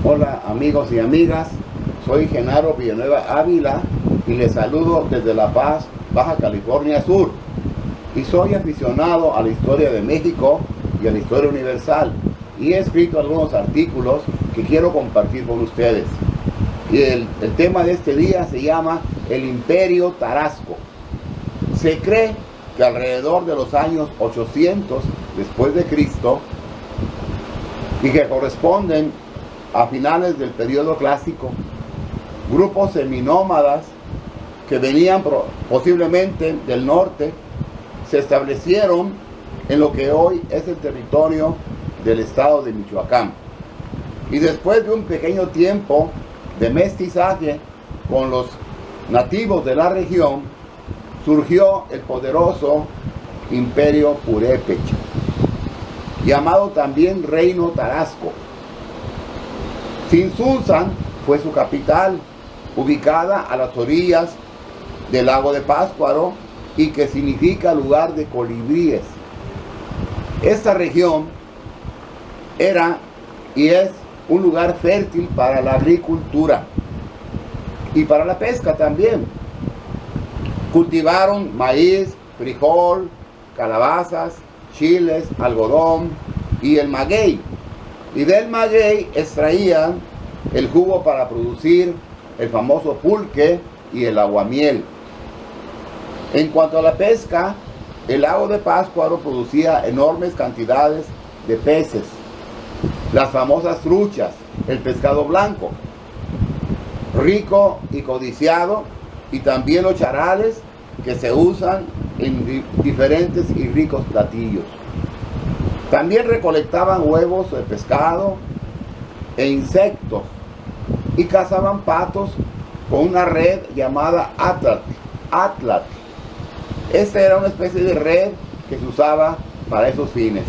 Hola amigos y amigas, soy Genaro Villanueva Ávila y les saludo desde La Paz, Baja California Sur. Y soy aficionado a la historia de México y a la historia universal. Y he escrito algunos artículos que quiero compartir con ustedes. Y el tema de este día se llama el Imperio Tarasco. Se cree que alrededor de los años 800 después de Cristo, y que corresponden a finales del periodo clásico, grupos seminómadas que venían posiblemente del norte se establecieron en lo que hoy es el territorio del estado de Michoacán. Y después de un pequeño tiempo de mestizaje con los nativos de la región, surgió el poderoso Imperio Purépecha, llamado también Reino Tarasco. Tzintzuntzan fue su capital, ubicada a las orillas del lago de Pátzcuaro y que significa lugar de colibríes. Esta región era y es un lugar fértil para la agricultura y para la pesca también. Cultivaron maíz, frijol, calabazas, chiles, algodón y el maguey. Y del maguey extraían el jugo para producir el famoso pulque y el aguamiel. En cuanto a la pesca, el lago de Pátzcuaro producía enormes cantidades de peces, las famosas truchas, el pescado blanco, rico y codiciado, y también los charales que se usan en diferentes y ricos platillos. También recolectaban huevos de pescado e insectos y cazaban patos con una red llamada atlat. Esta era una especie de red que se usaba para esos fines.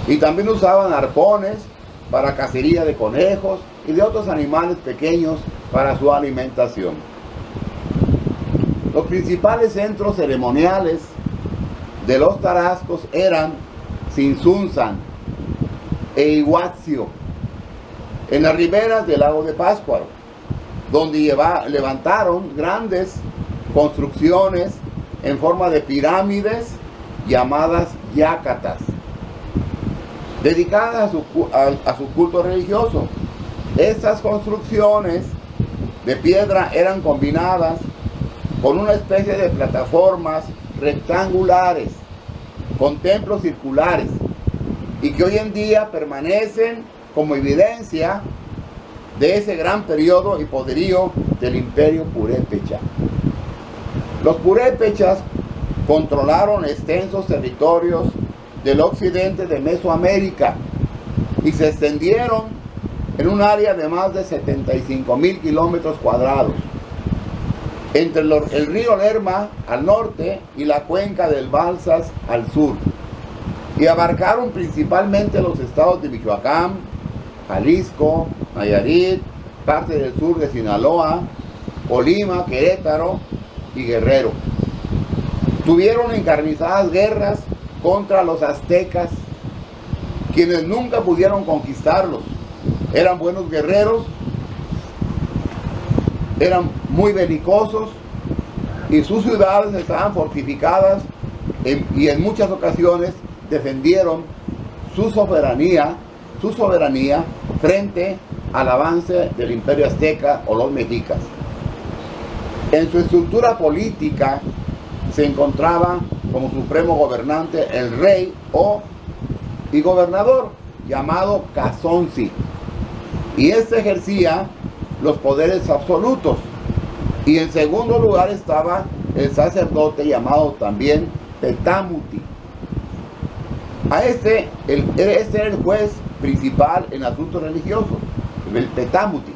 Y también usaban arpones para cacería de conejos y de otros animales pequeños para su alimentación. Los principales centros ceremoniales de los tarascos eran Tzintzuntzan e Iguazio, en las riberas del lago de Pátzcuaro, donde levantaron grandes construcciones en forma de pirámides llamadas yacatas, dedicadas a su culto religioso. Estas construcciones de piedra eran combinadas con una especie de plataformas rectangulares con templos circulares y que hoy en día permanecen como evidencia de ese gran periodo y poderío del Imperio Purépecha. Los purépechas controlaron extensos territorios del occidente de Mesoamérica y se extendieron en un área de más de 75,000 kilómetros cuadrados, entre el río Lerma al norte y la cuenca del Balsas al sur, y abarcaron principalmente los estados de Michoacán, Jalisco, Nayarit, parte del sur de Sinaloa, Colima, Querétaro y Guerrero. Tuvieron encarnizadas guerras contra los aztecas, quienes nunca pudieron conquistarlos. Eran buenos guerreros, eran muy belicosos y sus ciudades estaban fortificadas y en muchas ocasiones defendieron su soberanía frente al avance del Imperio Azteca o los mexicas. En su estructura política se encontraba como supremo gobernante el rey y gobernador llamado Cazonzi, y este ejercía los poderes absolutos. Y en segundo lugar estaba el sacerdote llamado también Petamuti. Este era el juez principal en asuntos religiosos, el Petamuti,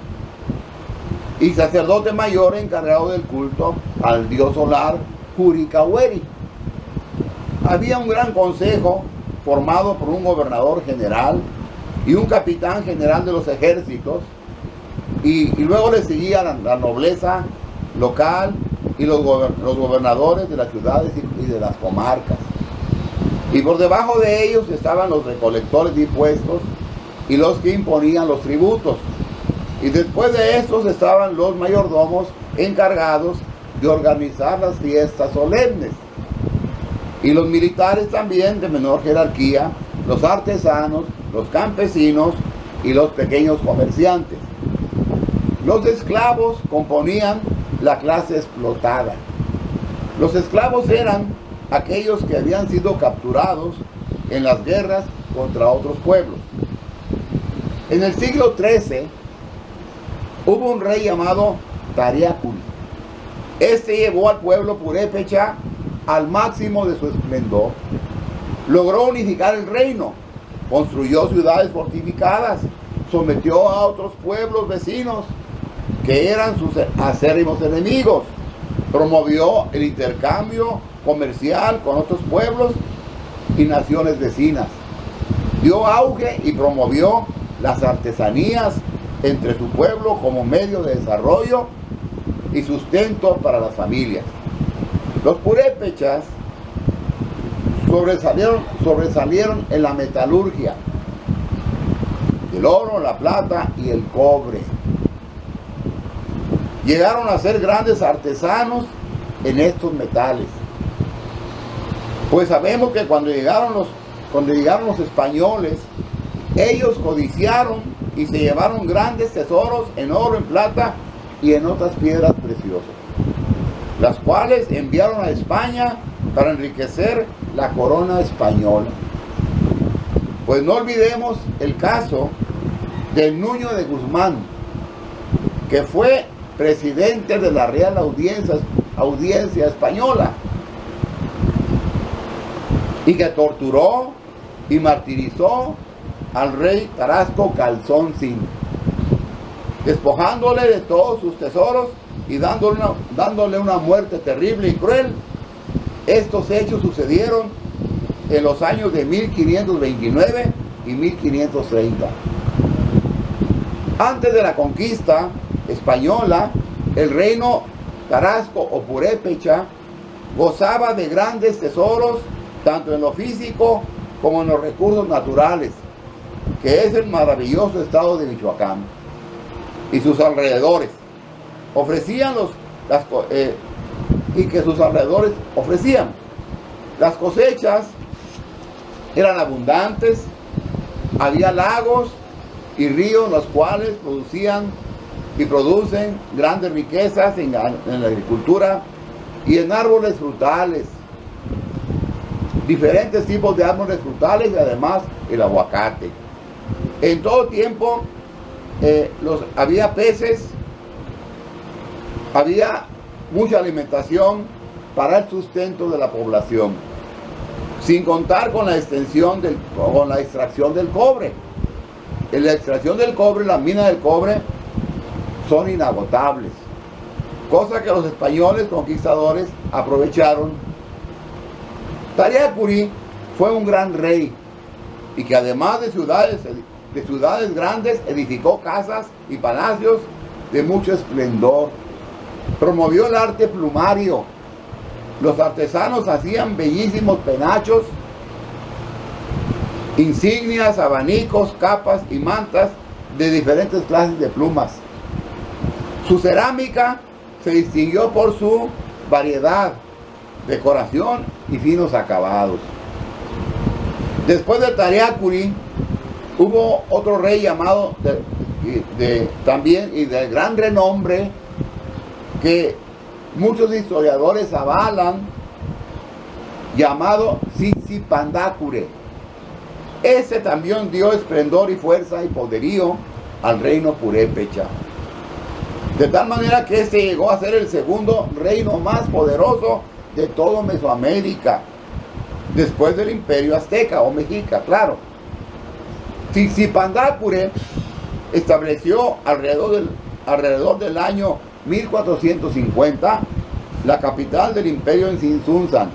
y sacerdote mayor encargado del culto al dios solar Curicahueri. Había un gran consejo formado por un gobernador general y un capitán general de los ejércitos, y luego le seguía la nobleza local y los gobernadores de las ciudades y de las comarcas. Y por debajo de ellos estaban los recolectores de impuestos y los que imponían los tributos. Y después de estos estaban los mayordomos encargados de organizar las fiestas solemnes. Y los militares también de menor jerarquía, los artesanos, los campesinos y los pequeños comerciantes. Los esclavos componían la clase explotada. Los esclavos eran aquellos que habían sido capturados en las guerras contra otros pueblos. En el siglo XIII hubo un rey llamado Tariacuri. Este llevó al pueblo purépecha al máximo de su esplendor. Logró unificar el reino, construyó ciudades fortificadas, sometió a otros pueblos vecinos que eran sus acérrimos enemigos, promovió el intercambio comercial con otros pueblos y naciones vecinas, dio auge y promovió las artesanías entre su pueblo como medio de desarrollo y sustento para las familias. Los purépechas sobresalieron en la metalurgia, el oro, la plata y el cobre. Llegaron a ser grandes artesanos en estos metales. Pues sabemos que cuando llegaron los españoles, ellos codiciaron y se llevaron grandes tesoros en oro, en plata y en otras piedras preciosas, las cuales enviaron a España para enriquecer la corona española. Pues no olvidemos el caso de Nuño de Guzmán, que fue presidente de la Real Audiencia Española y que torturó y martirizó al rey Tarasco Calzóncin, despojándole de todos sus tesoros y dándole una muerte terrible y cruel. Estos hechos sucedieron en los años de 1529 y 1530. Antes de la conquista española, el reino Tarasco o Purépecha gozaba de grandes tesoros, tanto en lo físico como en los recursos naturales, que es el maravilloso estado de Michoacán y sus alrededores. Las cosechas eran abundantes, había lagos y ríos los cuales producen grandes riquezas en la agricultura y en árboles frutales, diferentes tipos de árboles frutales y además el aguacate. En todo tiempo había peces, había mucha alimentación para el sustento de la población, sin contar con la extracción del cobre. En la extracción del cobre, las minas del cobre son inagotables, cosa que los españoles conquistadores aprovecharon. Tariacuri fue un gran rey y que además de ciudades grandes edificó casas y palacios de mucho esplendor. Promovió el arte plumario. Los artesanos hacían bellísimos penachos, insignias, abanicos, capas y mantas de diferentes clases de plumas. Su cerámica se distinguió por su variedad, decoración y finos acabados. Después de Tariacuri hubo otro rey llamado también y de gran renombre, que muchos historiadores avalan, llamado Sitsipandacure. Ese también dio esplendor y fuerza y poderío al reino purépecha, de tal manera que este llegó a ser el segundo reino más poderoso de todo Mesoamérica, después del imperio azteca o mexica, claro. Sitsipandacure estableció alrededor del año 1450 la capital del imperio en Tzintzuntzan,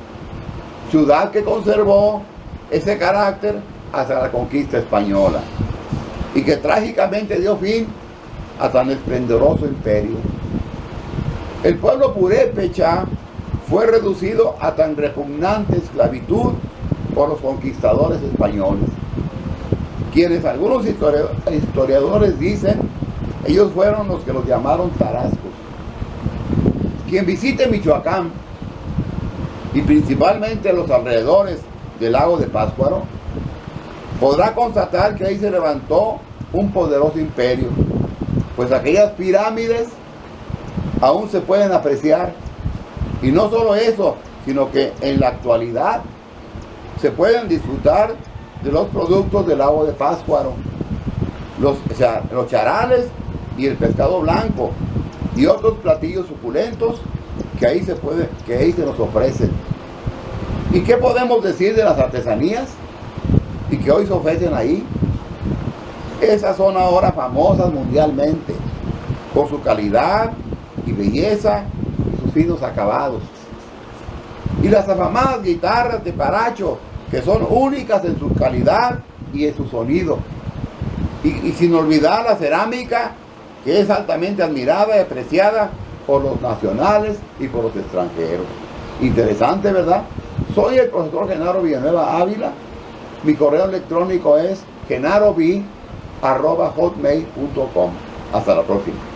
ciudad que conservó ese carácter hasta la conquista española y que trágicamente dio fin a tan esplendoroso imperio. El pueblo purépecha fue reducido a tan repugnante esclavitud por los conquistadores españoles. quienes algunos historiadores dicen, ellos fueron los que los llamaron tarascos. Quien visite Michoacán, y principalmente los alrededores del lago de Pátzcuaro, podrá constatar que ahí se levantó un poderoso imperio, pues aquellas pirámides aún se pueden apreciar. Y no solo eso, sino que en la actualidad se pueden disfrutar de los productos del lago de Pátzcuaro, los charales y el pescado blanco y otros platillos suculentos que ahí se nos ofrecen. ¿Y qué podemos decir de las artesanías y que hoy se ofrecen ahí? Esas son ahora famosas mundialmente por su calidad y belleza y sus finos acabados. Y las afamadas guitarras de Paracho, que son únicas en su calidad y en su sonido. Y sin olvidar la cerámica, que es altamente admirada y apreciada por los nacionales y por los extranjeros. Interesante, ¿verdad? Soy el profesor Genaro Villanueva Ávila. Mi correo electrónico es genaro@hotmail.com. Hasta la próxima.